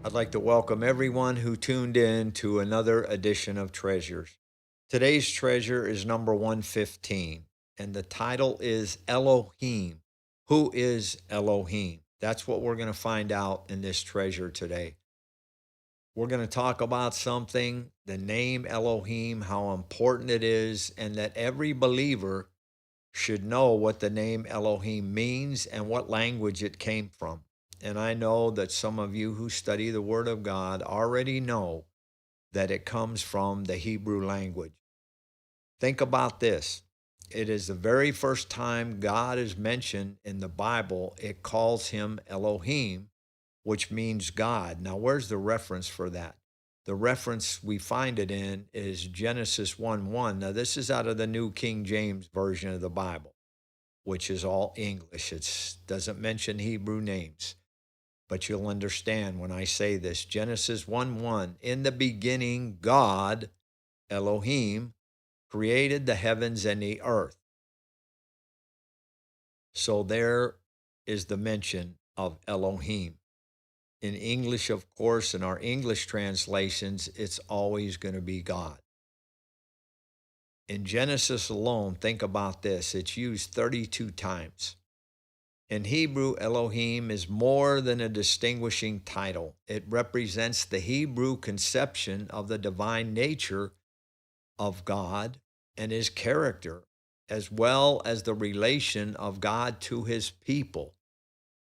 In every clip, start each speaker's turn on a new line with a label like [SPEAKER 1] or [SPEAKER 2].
[SPEAKER 1] I'd like to welcome everyone who tuned in to another edition of Treasures. Today's treasure is number 115, and the title is Elohim. Who is Elohim? That's what we're going to find out in this treasure today. We're going to talk about something, the name Elohim, how important it is, and that every believer should know what the name Elohim means and what language it came from. And I know that some of you who study the Word of God already know that it comes from the Hebrew language. Think about this. It is the very first time God is mentioned in the Bible. It calls him Elohim, which means God. Now, where's the reference for that? The reference we find it in is Genesis 1:1. Now, this is out of the New King James Version of the Bible, which is all English. It doesn't mention Hebrew names. But you'll understand when I say this. Genesis 1:1, in the beginning, God, Elohim, created the heavens and the earth. So there is the mention of Elohim. In English, of course, in our English translations, it's always going to be God. In Genesis alone, think about this. It's used 32 times. In Hebrew, Elohim is more than a distinguishing title. It represents the Hebrew conception of the divine nature of God and his character, as well as the relation of God to his people.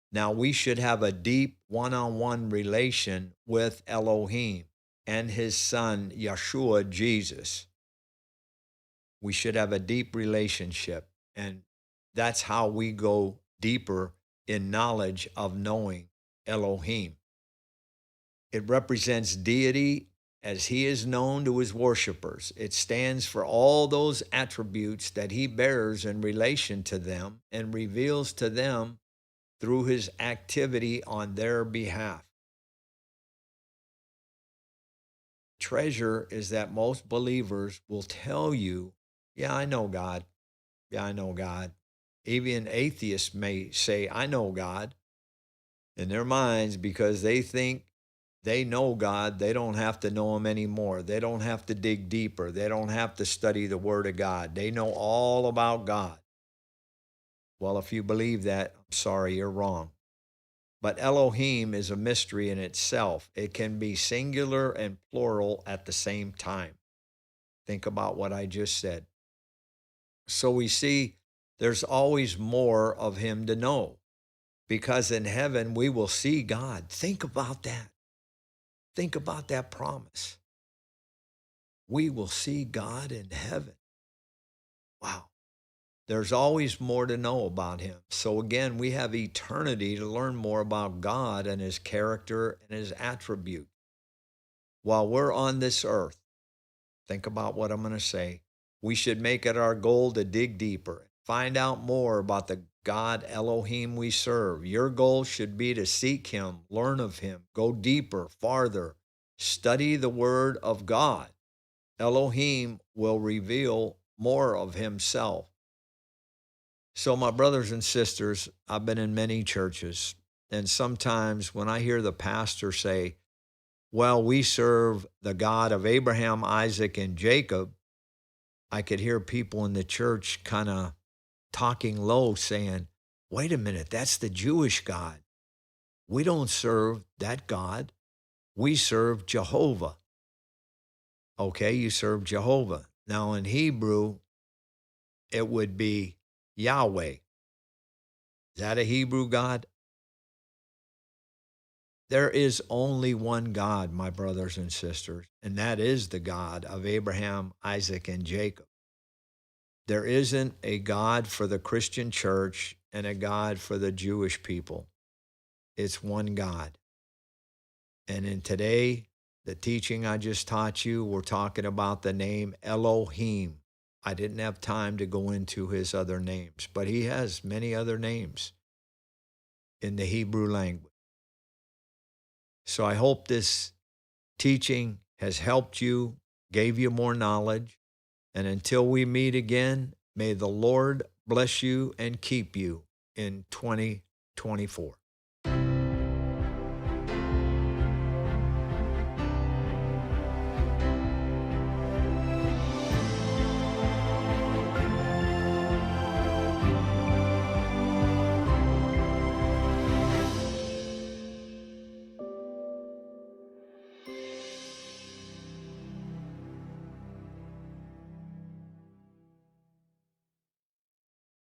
[SPEAKER 1] Now, we should have a deep one-on-one relation with Elohim and his son, Yeshua, Jesus. We should have a deep relationship, and that's how we go deeper in knowledge of knowing Elohim. It represents deity as he is known to his worshipers. It stands for all those attributes that he bears in relation to them and reveals to them through his activity on their behalf. Treasure is that most believers will tell you, yeah, I know God. Yeah, I know God. Even atheists may say, I know God, in their minds because they think they know God. They don't have to know him anymore. They don't have to dig deeper. They don't have to study the Word of God. They know all about God. Well, if you believe that, I'm sorry, you're wrong. But Elohim is a mystery in itself. It can be singular and plural at the same time. Think about what I just said. So we see there's always more of him to know, because in heaven we will see God. Think about that. Think about that promise. We will see God in heaven. Wow. There's always more to know about him. So again, we have eternity to learn more about God and his character and his attribute. While we're on this earth, think about what I'm going to say. We should make it our goal to dig deeper, find out more about the God Elohim we serve. Your goal should be to seek him, learn of him, go deeper, farther, study the word of God. Elohim will reveal more of himself. So, my brothers and sisters, I've been in many churches, and sometimes when I hear the pastor say, well, we serve the God of Abraham, Isaac, and Jacob, I could hear people in the church kind of talking low saying, wait a minute, that's the Jewish God. We don't serve that God. We serve Jehovah. Okay, you serve Jehovah. Now in Hebrew, it would be Yahweh. Is that a Hebrew God? There is only one God, my brothers and sisters, and that is the God of Abraham, Isaac, and Jacob. There isn't a God for the Christian church and a God for the Jewish people. It's one God. And in today, the teaching I just taught you, we're talking about the name Elohim. I didn't have time to go into his other names, but he has many other names in the Hebrew language. So I hope this teaching has helped you, gave you more knowledge. And until we meet again, may the Lord bless you and keep you in 2024.